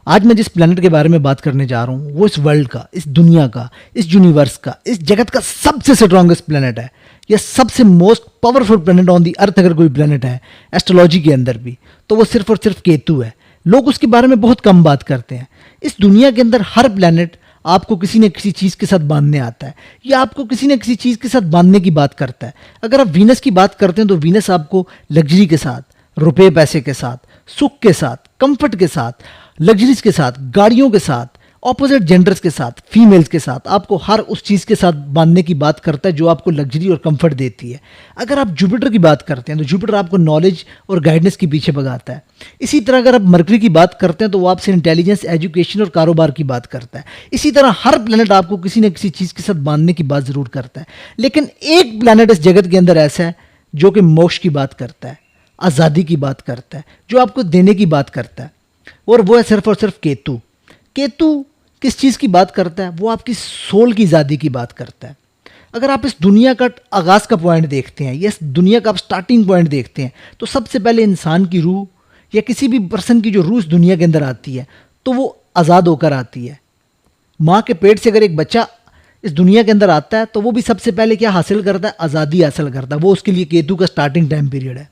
आज मैं जिस प्लेनेट के बारे में बात करने जा रहा हूँ वो इस वर्ल्ड का, इस दुनिया का, इस यूनिवर्स का, इस जगत का सबसे स्ट्रॉन्गेस्ट प्लेनेट है। यह सबसे most powerful planet on the earth अगर कोई प्लेनेट है एस्ट्रोलॉजी के अंदर भी, तो वो सिर्फ और सिर्फ केतु है। लोग उसके बारे में बहुत कम बात करते हैं। इस दुनिया के अंदर हर प्लेनेट आपको किसी न किसी चीज़ के साथ बांधने आता है या आपको किसी न किसी चीज़ के साथ बांधने की बात करता है। अगर आप वीनस की बात करते हैं तो वीनस आपको लग्जरी के साथ, रुपए पैसे के साथ, सुख के साथ, कंफर्ट के साथ, लग्जरीज के साथ, गाड़ियों के साथ, ऑपोजिट जेंडर्स के साथ, फीमेल्स के साथ, आपको हर उस चीज़ के साथ बांधने की बात करता है जो आपको लग्जरी और कंफर्ट देती है। अगर आप जुपिटर की बात करते हैं तो जुपिटर आपको नॉलेज और गाइडेंस के पीछे भगाता है। इसी तरह अगर आप मरकरी की बात करते हैं तो वो आपसे इंटेलिजेंस, एजुकेशन और कारोबार की बात करता है। इसी तरह हर प्लेनेट आपको किसी न किसी चीज़ के साथ बांधने की बात ज़रूर करता है। लेकिन एक प्लेनेट इस जगत के अंदर ऐसा है जो कि मोक्ष की बात करता है, आज़ादी की बात करता है, जो आपको देने की बात करता है, और वो है सिर्फ और सिर्फ केतु। केतु किस चीज़ की बात करता है? वो आपकी सोल की आज़ादी की बात करता है। अगर आप इस दुनिया का आगाज़ का पॉइंट देखते हैं या इस दुनिया का आप स्टार्टिंग पॉइंट देखते हैं तो सबसे पहले इंसान की रूह या किसी भी पर्सन की जो रूह इस दुनिया के अंदर आती है तो वो आज़ाद होकर आती है। माँ के पेट से अगर एक बच्चा इस दुनिया के अंदर आता है तो वो भी सबसे पहले क्या हासिल करता है? आज़ादी हासिल करता है। वो उसके लिए केतु का स्टार्टिंग टाइम पीरियड है।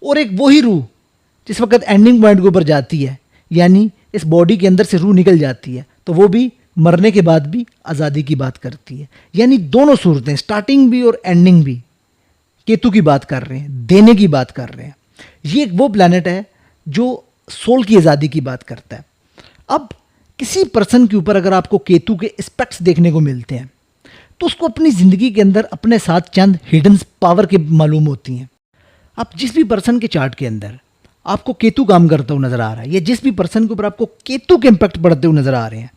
और एक वही रूह जिस वक्त एंडिंग पॉइंट के ऊपर जाती है, यानी इस बॉडी के अंदर से रूह निकल जाती है, तो वो भी मरने के बाद भी आज़ादी की बात करती है। यानी दोनों सूरतें, स्टार्टिंग भी और एंडिंग भी, केतु की बात कर रहे हैं, देने की बात कर रहे हैं। ये एक वो प्लैनेट है जो सोल की आज़ादी की बात करता है। अब किसी पर्सन के ऊपर अगर आपको केतु के एस्पेक्ट्स देखने को मिलते हैं तो उसको अपनी ज़िंदगी के अंदर अपने साथ चंद हिडन पावर के मालूम होती हैं। आप जिस भी पर्सन के चार्ट के अंदर आपको केतु काम करता हुआ नजर आ रहा है या जिस भी पर्सन के ऊपर आपको केतु के इम्पैक्ट पड़ते हुए नजर आ रहे हैं,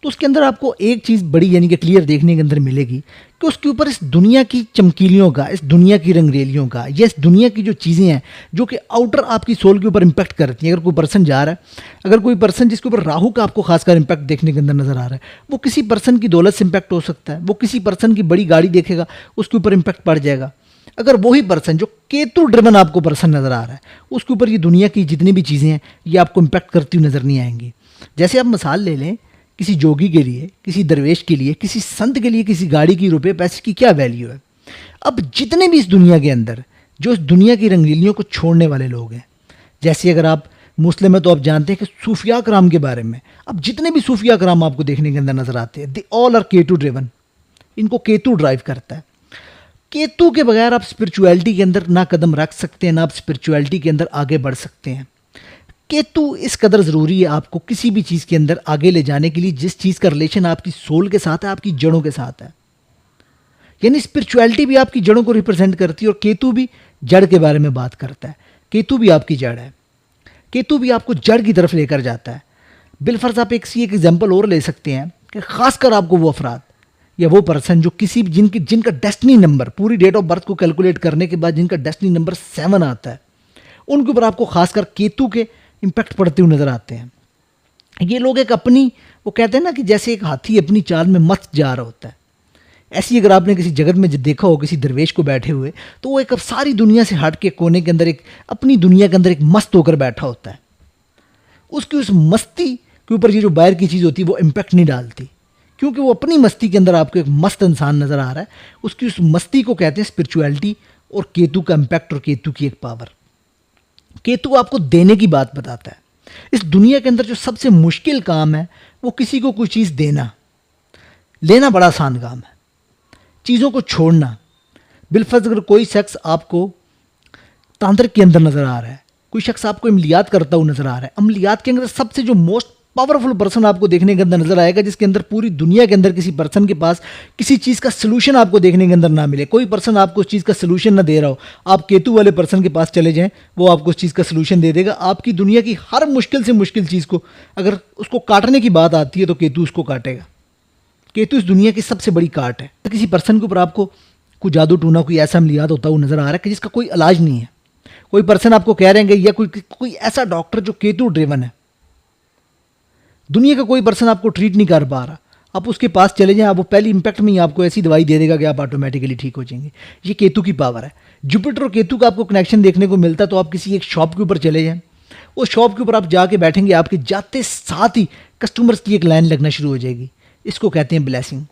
तो उसके अंदर आपको एक चीज़ बड़ी यानी कि क्लियर देखने के अंदर मिलेगी कि उसके ऊपर इस दुनिया की चमकीलियों का, इस दुनिया की रंगरेलियों का, या इस दुनिया की जो चीज़ें हैं जो कि आउटर आपकी सोल के ऊपर इम्पैक्ट करती हैं। अगर कोई पर्सन जा रहा है, अगर कोई पर्सन जिसके ऊपर राहु का आपको खासकर इम्पैक्ट देखने के अंदर नजर आ रहा है, वो किसी पर्सन की दौलत से इम्पैक्ट हो सकता है। वो किसी पर्सन की बड़ी गाड़ी देखेगा, उसके ऊपर इम्पैक्ट पड़ जाएगा। अगर वही पर्सन जो केतु ड्रिवन आपको पर्सन नज़र आ रहा है, उसके ऊपर ये दुनिया की जितनी भी चीज़ें हैं ये आपको इम्पैक्ट करती हुई नज़र नहीं आएंगी। जैसे आप मिसाल ले लें, किसी जोगी के लिए, किसी दरवेश के लिए, किसी संत के लिए किसी गाड़ी की, रुपए पैसे की क्या वैल्यू है। अब जितने भी इस दुनिया के अंदर जो इस दुनिया की रंगीलियों को छोड़ने वाले लोग हैं, जैसे अगर आप मुस्लिम हैं तो आप जानते हैं कि सूफिया कराम के बारे में, अब जितने भी सूफिया कराम आपको देखने के अंदर नज़र आते हैं, they all are Ketu driven. इनको केतु ड्राइव करता है। केतु के बगैर आप स्पिरिचुअलिटी के अंदर ना कदम रख सकते हैं, ना आप स्पिरिचुअलिटी के अंदर आगे बढ़ सकते हैं। केतु इस कदर ज़रूरी है आपको किसी भी चीज़ के अंदर आगे ले जाने के लिए जिस चीज़ का रिलेशन आपकी सोल के साथ है, आपकी जड़ों के साथ है। यानी स्पिरिचुअलिटी भी आपकी जड़ों को रिप्रेजेंट करती है और केतु भी जड़ के बारे में बात करता है। केतु भी आपकी जड़ है। केतु भी आपको जड़ की तरफ लेकर जाता है। बिलफर्ज आप एक एग्जाम्पल और ले सकते हैं कि खासकर आपको वो अफराद या वो पर्सन जो किसी जिनका डेस्टिनी नंबर, पूरी डेट ऑफ बर्थ को कैलकुलेट करने के बाद जिनका डेस्टिनी नंबर 7 आता है, उनके ऊपर आपको खासकर केतु के इम्पैक्ट पड़ते हुए नजर आते हैं। ये लोग एक अपनी, वो कहते हैं ना कि जैसे एक हाथी अपनी चाल में मस्त जा रहा होता है, ऐसी अगर आपने किसी जगत में देखा हो किसी दरवेश को बैठे हुए, तो वो एक अब सारी दुनिया से हट के कोने के अंदर एक अपनी दुनिया के अंदर एक मस्त होकर बैठा होता है। उसकी उस मस्ती के ऊपर ये जो बाहर की चीज़ होती है वो इम्पैक्ट नहीं डालती, क्योंकि वो अपनी मस्ती के अंदर आपको एक मस्त इंसान नज़र आ रहा है। उसकी उस मस्ती को कहते हैं स्पिरिचुअलिटी और केतु का इम्पैक्ट और केतु की एक पावर। केतु आपको देने की बात बताता है। इस दुनिया के अंदर जो सबसे मुश्किल काम है वो किसी को कोई चीज़ देना। लेना बड़ा आसान काम है, चीज़ों को छोड़ना। बिलफर्ज अगर कोई शख्स आपको तांत्रिक के अंदर नज़र आ रहा है, कोई शख्स आपको अमलियात करता हुआ नज़र आ रहा है, अमलियात के अंदर सबसे जो मोस्ट पावरफुल पर्सन आपको देखने के अंदर नजर आएगा, जिसके अंदर पूरी दुनिया के अंदर किसी पर्सन के पास किसी चीज़ का सलूशन आपको देखने के अंदर ना मिले, कोई पर्सन आपको उस चीज़ का सलूशन ना दे रहा हो, आप केतु वाले पर्सन के पास चले जाएं, वो आपको उस चीज़ का सलूशन दे देगा। आपकी दुनिया की हर मुश्किल से मुश्किल चीज़ को अगर उसको काटने की बात आती है तो केतु उसको काटेगा। केतु इस दुनिया की सबसे बड़ी काट है। किसी पर्सन के ऊपर आपको कोई जादू टूना, कोई ऐसा अमलियात होता हुआ नजर आ रहा है कि जिसका कोई इलाज नहीं है, कोई पर्सन आपको कह रहे हैं या कोई ऐसा डॉक्टर जो केतु ड्रिवन है, दुनिया का कोई पर्सन आपको ट्रीट नहीं कर पा रहा, आप उसके पास चले जाएं, आप वो पहली इंपैक्ट में ही आपको ऐसी दवाई दे देगा कि आप ऑटोमेटिकली ठीक हो जाएंगे। ये केतु की पावर है। जुपिटर और केतु का आपको कनेक्शन देखने को मिलता है तो आप किसी एक शॉप के ऊपर चले जाएं, वो शॉप के ऊपर आप जाके बैठेंगे, आपके जाते साथ ही कस्टमर्स की एक लाइन लगना शुरू हो जाएगी। इसको कहते हैं ब्लेसिंग।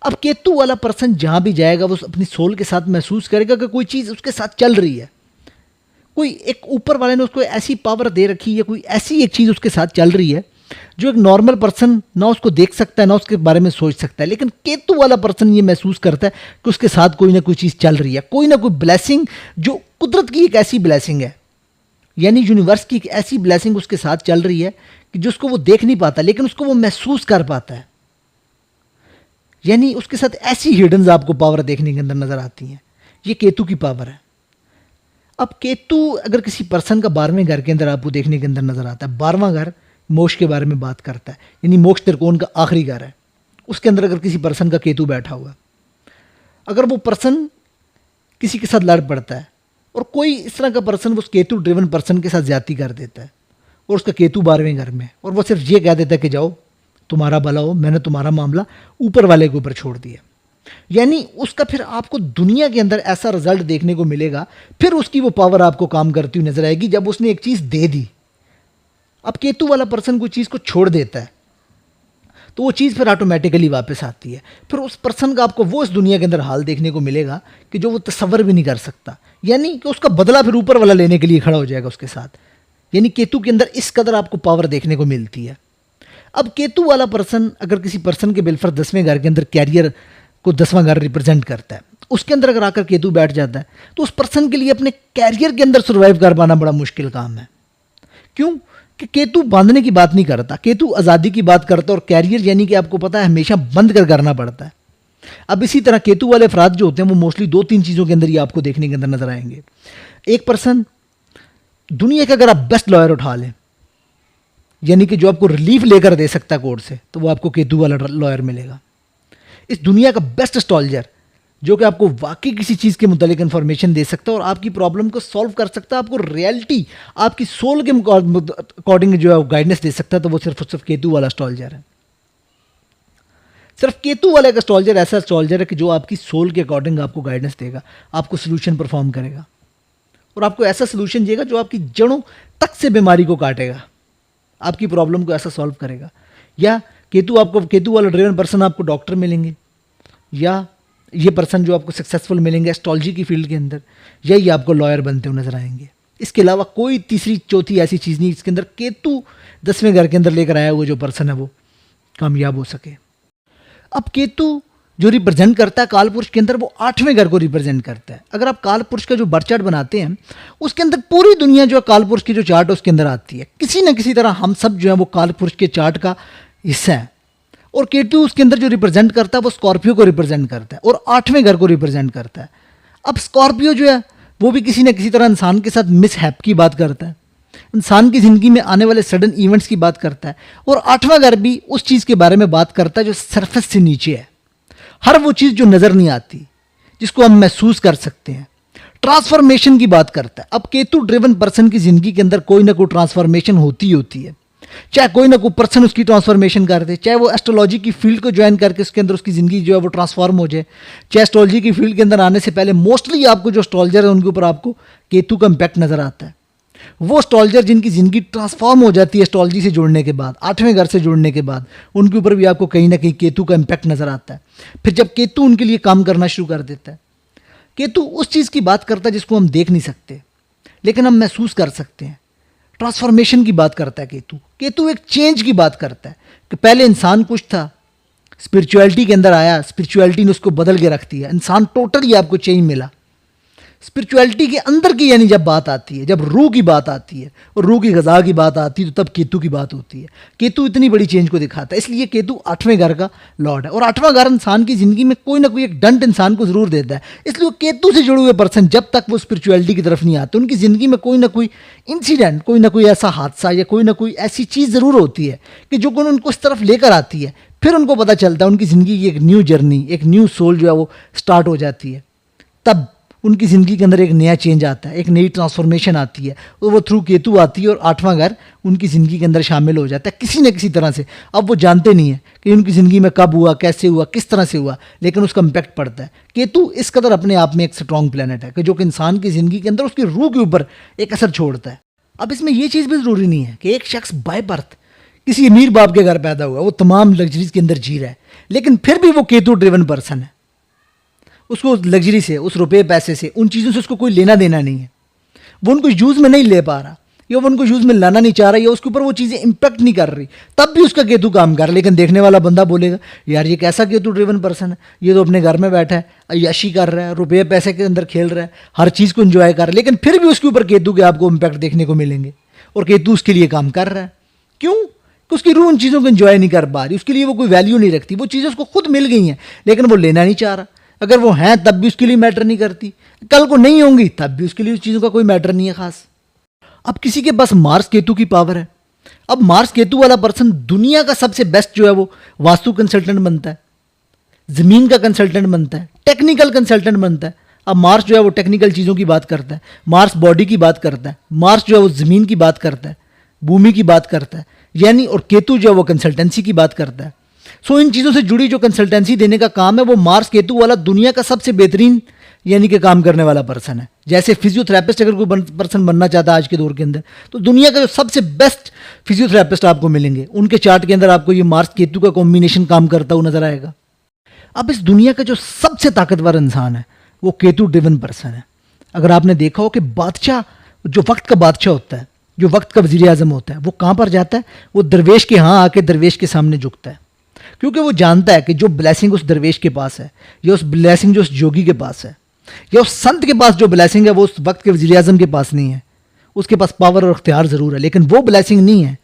अब केतु वाला पर्सन जहाँ भी जाएगा वो अपनी सोल के साथ महसूस करेगा कि कोई चीज़ उसके साथ चल रही है, कोई एक ऊपर वाले ने उसको ऐसी पावर दे रखी है, कोई ऐसी एक चीज़ उसके साथ चल रही है जो एक नॉर्मल पर्सन ना उसको देख सकता है ना उसके बारे में सोच सकता है। लेकिन केतु वाला पर्सन ये महसूस करता है कि उसके साथ कोई ना कोई चीज़ चल रही है, कोई ना कोई ब्लेसिंग जो कुदरत की एक ऐसी ब्लेसिंग है, यानी यूनिवर्स की एक ऐसी ब्लेसिंग उसके साथ चल रही है कि जिसको वो देख नहीं पाता लेकिन उसको वो महसूस कर पाता है। यानी उसके साथ ऐसी हिडन आपको पावर देखने के अंदर नजर आती हैं। ये केतु की पावर है। अब केतु अगर किसी पर्सन का 12वें घर के अंदर आपको देखने के अंदर नजर आता है, 12वां घर मोक्ष के बारे में बात करता है, यानी मोक्ष त्रिकोण का आखिरी घर है, उसके अंदर अगर किसी पर्सन का केतु बैठा हुआ है, अगर वो पर्सन किसी के साथ लड़ पड़ता है और कोई इस तरह का पर्सन उस केतु ड्रिवन पर्सन के साथ ज्यादती कर देता है और उसका केतु 12वें घर में, और वो सिर्फ ये कह देता है कि जाओ तुम्हारा भला हो, मैंने तुम्हारा मामला ऊपर वाले के ऊपर छोड़ दिया, यानी उसका फिर आपको दुनिया के अंदर ऐसा रिजल्ट देखने को मिलेगा, फिर उसकी वो पावर आपको काम करती हुई नजर आएगी जब उसने एक चीज़ दे दी। अब केतु वाला पर्सन कोई चीज़ को छोड़ देता है तो वो चीज़ फिर ऑटोमेटिकली वापस आती है, फिर उस पर्सन का आपको वो इस दुनिया के अंदर हाल देखने को मिलेगा कि जो वो तसव्वुर भी नहीं कर सकता, यानी कि उसका बदला फिर ऊपर वाला लेने के लिए खड़ा हो जाएगा उसके साथ। यानी केतु के अंदर इस कदर आपको पावर देखने को मिलती है। अब केतु वाला पर्सन अगर किसी पर्सन के बिलफर 10वें घर के अंदर कैरियर को 10वां घर रिप्रेजेंट करता है, उसके अंदर अगर आकर केतु बैठ जाता है तो उस पर्सन के लिए अपने कैरियर के अंदर सर्वाइव कर पाना बड़ा मुश्किल काम है। क्यों कि केतु बांधने की बात नहीं करता, केतु आज़ादी की बात करता है, और कैरियर यानी कि आपको पता है हमेशा बंद कर करना पड़ता है। अब इसी तरह केतु वाले अफराद जो होते हैं वो मोस्टली 2-3 चीज़ों के अंदर ही आपको देखने के अंदर नजर आएंगे। एक पर्सन दुनिया के अगर आप बेस्ट लॉयर उठा लें, यानी कि जो आपको रिलीफ लेकर दे सकता है कोर्ट से, तो वो आपको केतु वाला लॉयर मिलेगा। इस दुनिया का बेस्ट एस्ट्रोलॉजर जो कि आपको वाकई किसी चीज़ के मुतालिक इन्फॉर्मेशन दे सकता है और आपकी प्रॉब्लम को सॉल्व कर सकता है, आपको रियलिटी आपकी सोल के अकॉर्डिंग जो है गाइडेंस दे सकता है, तो वो सिर्फ और सिर्फ केतु वाला एस्ट्रोलॉजर है। सिर्फ केतु वाला एक एस्ट्रोलॉजर ऐसा एस्ट्रोलॉजर है कि जो आपकी सोल के अकॉर्डिंग आपको गाइडेंस देगा, आपको सोल्यूशन परफॉर्म करेगा और आपको ऐसा सोल्यूशन देगा जो आपकी जड़ों तक से बीमारी को काटेगा, आपकी प्रॉब्लम को ऐसा सॉल्व करेगा। या केतु वाला ड्रिवन पर्सन आपको डॉक्टर मिलेंगे, या ये पर्सन जो आपको सक्सेसफुल मिलेंगे एस्ट्रोलॉजी की फील्ड के अंदर, या ये आपको लॉयर बनते हुए नजर आएंगे। इसके अलावा कोई तीसरी चौथी ऐसी चीज़ नहीं इसके अंदर केतु 10वें घर के अंदर लेकर आया हुआ जो पर्सन है वो कामयाब हो सके। अब केतु जो रिप्रेजेंट करता है कालपुरुष के अंदर, वो 8वें घर को रिप्रेजेंट करता है। अगर आप कालपुरुष का जो बर्थ चार्ट बनाते हैं उसके अंदर पूरी दुनिया जो है कालपुरुष की जो चार्ट है उसके अंदर आती है। किसी न किसी तरह हम सब जो है वो कालपुरुष के चार्ट का हिस्सा है, और केतु उसके अंदर जो रिप्रेजेंट करता है वो स्कॉर्पियो को रिप्रेजेंट करता है और 8वें घर को रिप्रेजेंट करता है। अब स्कॉर्पियो जो है वो भी किसी न किसी तरह इंसान के साथ मिसहैप की बात करता है, इंसान की ज़िंदगी में आने वाले सडन इवेंट्स की बात करता है, और 8वां घर भी उस चीज़ के बारे में बात करता है जो सरफेस से नीचे है, हर वो चीज़ जो नज़र नहीं आती जिसको हम महसूस कर सकते हैं। ट्रांसफॉर्मेशन की बात करता है। अब केतु ड्रिवन पर्सन की ज़िंदगी के अंदर कोई ना कोई ट्रांसफॉर्मेशन होती है, चाहे कोई ना कोई पर्सन उसकी ट्रांसफॉर्मेशन कर दे, चाहे वो एस्ट्रोलॉजी की फील्ड को ज्वाइन करके उसके अंदर उसकी ज़िंदगी जो है वो ट्रांसफॉर्म हो जाए, चाहे एस्ट्रोलॉजी की फील्ड के अंदर आने से पहले मोस्टली आपको जो एस्ट्रोलॉजर है उनके ऊपर आपको केतु का इम्पैक्ट नज़र आता है। वो एस्ट्रोलॉजर जिनकी ज़िंदगी ट्रांसफॉर्म हो जाती है एस्ट्रोलॉजी से जुड़ने के बाद, 8वें घर से जुड़ने के बाद, उनके ऊपर भी आपको कहीं ना कहीं केतु का इम्पैक्ट नज़र आता है। फिर जब केतु उनके लिए काम करना शुरू कर देता है, केतु उस चीज़ की बात करता है जिसको हम देख नहीं सकते लेकिन हम महसूस कर सकते हैं। ट्रांसफॉर्मेशन की बात करता है केतु एक चेंज की बात करता है कि पहले इंसान कुछ था, स्पिरिचुअलिटी के अंदर आया, स्पिरिचुअलिटी ने उसको बदल के रख दिया, इंसान टोटली आपको चेंज मिला। स्पिरिचुअलिटी के अंदर की यानी जब बात आती है, जब रूह की बात आती है और रूह की ग़िज़ा की बात आती है, तो तब केतु की बात होती है। केतु इतनी बड़ी चेंज को दिखाता है, इसलिए केतु 8वें घर का लॉर्ड है, और 8वां घर इंसान की ज़िंदगी में कोई ना कोई एक डंट इंसान को ज़रूर देता है। इसलिए केतु से जुड़े हुए पर्सन जब तक वो स्पिरिचुअलिटी की तरफ नहीं आते, उनकी ज़िंदगी में कोई ना कोई इंसिडेंट, कोई ना कोई ऐसा हादसा या कोई ना कोई ऐसी चीज़ ज़रूर होती है कि जो उनको इस तरफ लेकर आती है। फिर उनको पता चलता है उनकी ज़िंदगी की एक न्यू जर्नी, एक न्यू सोल जो है वो स्टार्ट हो जाती है। तब उनकी ज़िंदगी के अंदर एक नया चेंज आता है, एक नई ट्रांसफॉर्मेशन आती है, और वो थ्रू केतु आती है और 8वां घर उनकी ज़िंदगी के अंदर शामिल हो जाता है किसी न किसी तरह से। अब वो जानते नहीं है कि उनकी ज़िंदगी में कब हुआ, कैसे हुआ, किस तरह से हुआ, लेकिन उसका इम्पैक्ट पड़ता है। केतु इस कदर अपने आप में एक स्ट्रॉन्ग प्लैनेट है कि जो कि इंसान की ज़िंदगी के अंदर उसकी रूह के ऊपर एक असर छोड़ता है। अब इसमें ये चीज़ भी ज़रूरी नहीं है कि एक शख्स बाय बर्थ किसी अमीर बाप के घर पैदा हुआ, वो तमाम लग्जरीज के अंदर जी रहा है, लेकिन फिर भी वो केतु ड्रिवन पर्सन है। उसको उस लग्जरी से, उस रुपये पैसे से, उन चीज़ों से उसको कोई लेना देना नहीं है। वो उनको यूज़ में नहीं ले पा रहा, या वो उनको यूज़ में लाना नहीं चाह रहा, या उसके ऊपर वो चीज़ें इम्पैक्ट नहीं कर रही, तब भी उसका केतु काम कर रहा है। लेकिन देखने वाला बंदा बोलेगा यार ये कैसा केतु ड्रिवन पर्सन है, ये तो अपने घर में बैठा है, अय्याशी कर रहा है, रुपये पैसे के अंदर खेल रहा है, हर चीज़ को एंजॉय कर रहा है, लेकिन फिर भी उसके ऊपर केतु के आपको इम्पैक्ट देखने को मिलेंगे। और केतु उसके लिए काम कर रहा है। क्यों? कि उसकी रूह उन चीज़ों को एंजॉय नहीं कर पा रही, उसके लिए वो कोई वैल्यू नहीं रखती, वो चीज़ें उसको खुद मिल गई हैं लेकिन वो लेना नहीं चाह रहा। अगर वो हैं तब भी उसके लिए मैटर नहीं करती, कल को नहीं होंगी तब भी उसके लिए उस चीज़ों का कोई मैटर नहीं है खास। अब किसी के पास मार्स केतु की पावर है। अब मार्स केतु वाला पर्सन दुनिया का सबसे बेस्ट जो है वो वास्तु कंसल्टेंट बनता है, ज़मीन का कंसल्टेंट बनता है, टेक्निकल कंसल्टेंट बनता है। अब मार्स जो है वो टेक्निकल चीज़ों की बात करता है, मार्स बॉडी की बात करता है, मार्स जो है वो ज़मीन की बात करता है, भूमि की बात करता है, यानी और केतु जो है वो कंसल्टेंसी की बात करता है। सो इन चीज़ों से जुड़ी जो कंसल्टेंसी देने का काम है वो मार्स केतु वाला दुनिया का सबसे बेहतरीन यानी कि काम करने वाला पर्सन है। जैसे फिजियोथेरेपिस्ट अगर कोई पर्सन बनना चाहता है आज के दौर के अंदर, तो दुनिया का जो सबसे बेस्ट फिजियोथेरेपिस्ट आपको मिलेंगे, उनके चार्ट के अंदर आपको ये मार्स केतु का कॉम्बिनेशन काम करता हुआ नजर आएगा। अब इस दुनिया का जो सबसे ताकतवर इंसान है वो केतु ड्रिवन पर्सन है। अगर आपने देखा हो कि बादशाह जो वक्त का बादशाह होता है, जो वक्त का वज़ीर आज़म होता है, वो कहाँ पर जाता है? वो दरवेश के यहाँ आके दरवेश के सामने झुकता है, क्योंकि वो जानता है कि जो ब्लेसिंग उस दरवेश के पास है, या उस ब्लेसिंग जो उस जोगी के पास है, या उस संत के पास जो ब्लेसिंग है वो उस वक्त के वज़ीर आज़म के पास नहीं है। उसके पास पावर और अख्तियार ज़रूर है, लेकिन वो ब्लेसिंग नहीं है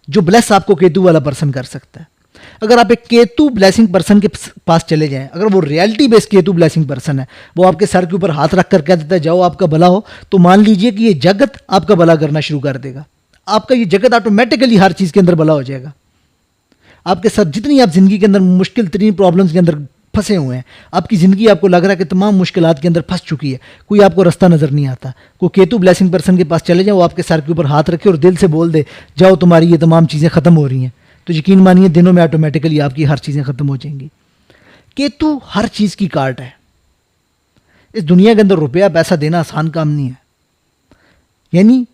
जो ब्लेस आपको केतु वाला पर्सन कर सकता है। अगर आप एक केतु ब्लेसिंग पर्सन के पास चले जाएं, अगर वो reality based Ketu blessing person है, वो आपके सर के ऊपर हाथ रख कर कह देता है जाओ आपका भला हो, तो मान लीजिए कि ये जगत आपका भला करना शुरू कर देगा। आपका ये जगत ऑटोमेटिकली हर चीज़ के अंदर भला हो जाएगा। आपके साथ जितनी आप ज़िंदगी के अंदर मुश्किल तरीन प्रॉब्लम्स के अंदर फंसे हुए हैं, आपकी ज़िंदगी आपको लग रहा है कि तमाम मुश्किलात के अंदर फंस चुकी है, कोई आपको रास्ता नज़र नहीं आता, कोई केतु ब्लेसिंग पर्सन के पास चले जाओ, आपके सर के ऊपर हाथ रखे और दिल से बोल दे जाओ तुम्हारी ये तमाम चीज़ें ख़त्म हो रही हैं, तो यकीन मानिए दिनों में ऑटोमेटिकली आपकी हर चीज़ें ख़त्म हो जाएंगी। केतु हर चीज़ की काट है। इस दुनिया के अंदर रुपया पैसा देना आसान काम नहीं है। यानी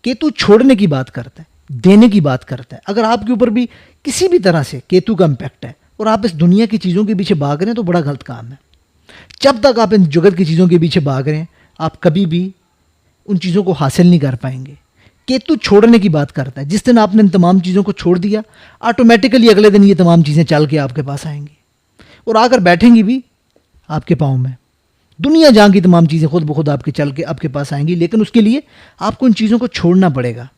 केतु छोड़ने की बात करता है, देने की बात करता है। अगर आपके ऊपर भी किसी भी तरह से केतु का इम्पैक्ट है और आप इस दुनिया की चीज़ों के पीछे भाग रहे हैं तो बड़ा गलत काम है। जब तक आप इन जगत की चीज़ों के पीछे भाग रहे हैं आप कभी भी उन चीज़ों को हासिल नहीं कर पाएंगे। केतु छोड़ने की बात करता है। जिस दिन आपने इन तमाम चीज़ों को छोड़ दिया, ऑटोमेटिकली अगले दिन ये तमाम चीज़ें चल के आपके पास आएंगी और आकर बैठेंगी भी आपके पाँव में। दुनिया जहाँ की तमाम चीज़ें खुद ब खुद आपके चल के आपके पास आएंगी, लेकिन उसके लिए आपको इन चीज़ों को छोड़ना पड़ेगा।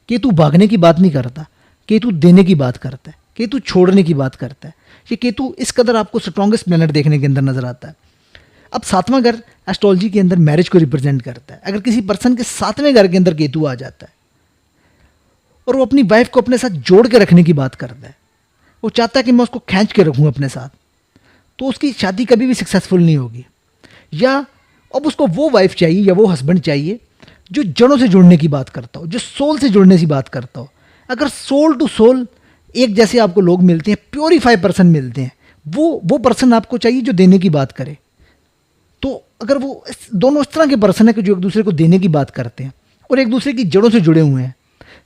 केतु भागने की बात नहीं करता, केतु देने की बात करता है, केतु छोड़ने की बात करता है। ये केतु इस कदर आपको स्ट्रॉन्गेस्ट प्लैनेट देखने के अंदर नजर आता है। अब 7वां घर एस्ट्रोलॉजी के अंदर मैरिज को रिप्रेजेंट करता है। अगर किसी पर्सन के 7वें घर के अंदर केतु आ जाता है और वो अपनी वाइफ को अपने साथ जोड़ के रखने की बात करता है, वो चाहता है कि मैं उसको खींच के रखूँ अपने साथ, तो उसकी शादी कभी भी सक्सेसफुल नहीं होगी। या अब उसको वो वाइफ चाहिए या वो हस्बैंड चाहिए जो जड़ों से जुड़ने की बात करता हो, जो सोल से जुड़ने की बात करता हो। अगर सोल टू सोल एक जैसे आपको लोग मिलते हैं, प्योरीफाई पर्सन मिलते हैं, वो पर्सन आपको चाहिए जो देने की बात करे। तो अगर वो दोनों इस तरह के पर्सन है कि जो एक दूसरे को देने की बात करते हैं और एक दूसरे की जड़ों से जुड़े हुए हैं,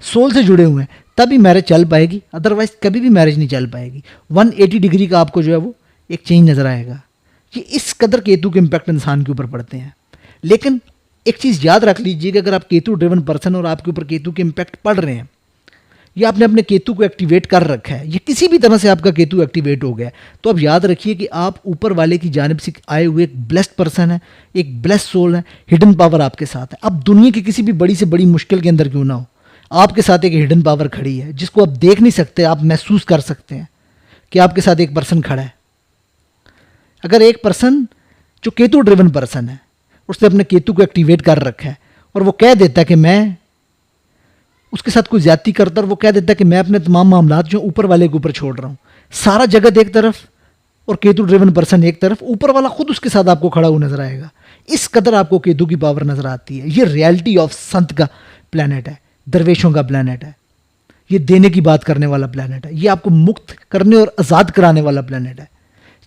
सोल से जुड़े हुए हैं, तभी मैरिज चल पाएगी, अदरवाइज कभी भी मैरिज नहीं चल पाएगी। 180 डिग्री का आपको जो है वो एक चेंज नज़र आएगा। ये इस कदर केतु के इम्पैक्ट इंसान के ऊपर पड़ते हैं। लेकिन एक चीज़ याद रख लीजिए कि अगर आप केतु ड्रिवन पर्सन और आपके ऊपर केतु के इम्पैक्ट पड़ रहे हैं या आपने अपने केतु को एक्टिवेट कर रखा है, या किसी भी तरह से आपका केतु एक्टिवेट हो गया, तो अब याद रखिए कि आप ऊपर वाले की जानिब से आए हुए एक ब्लेस्ड पर्सन है, एक ब्लेस्ड सोल है, हिडन पावर आपके साथ है। अब दुनिया की किसी भी बड़ी से बड़ी मुश्किल के अंदर क्यों ना हो, आपके साथ एक हिडन पावर खड़ी है जिसको आप देख नहीं सकते, आप महसूस कर सकते हैं कि आपके साथ एक पर्सन खड़ा है। अगर एक पर्सन जो केतु ड्रिवन पर्सन है उसने अपने केतु को एक्टिवेट कर रखा है और वो कह देता है कि मैं उसके साथ कोई ज्यादती करता, और वो कह देता है कि मैं अपने तमाम मामलात जो ऊपर वाले के ऊपर छोड़ रहा हूँ, सारा जगत एक तरफ और केतु ड्रिवन पर्सन एक तरफ, ऊपर वाला खुद उसके साथ आपको खड़ा हुआ नजर आएगा। इस कदर आपको केतु की पावर नजर आती है। ये रियलिटी ऑफ संत का प्लैनेट है, दरवेशों का प्लैनेट है, ये देने की बात करने वाला प्लैनेट है, ये आपको मुक्त करने और आज़ाद कराने वाला प्लैनेट है।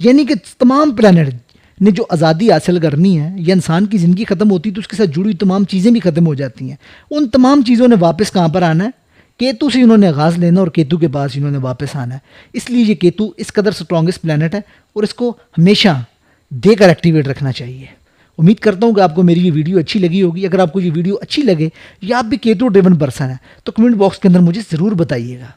यानी कि तमाम प्लैनेट ने जो आज़ादी हासिल करनी है या इंसान की ज़िंदगी ख़त्म होती है तो उसके साथ जुड़ी हुई तमाम चीज़ें भी ख़त्म हो जाती हैं। उन तमाम चीज़ों ने वापस कहाँ पर आना है? केतु से इन्होंने आगाज़ लेना और केतु के पास इन्होंने वापस आना है। इसलिए ये केतु इस कदर स्ट्रॉन्गेस्ट प्लैनेट है और इसको हमेशा देकर एक्टिवेट रखना चाहिए। उम्मीद करता हूँ कि आपको मेरी ये वीडियो अच्छी लगी होगी। अगर आपको ये वीडियो अच्छी लगे या आप भी केतु ड्रिवन पर्सन है तो कमेंट बॉक्स के अंदर मुझे ज़रूर बताइएगा।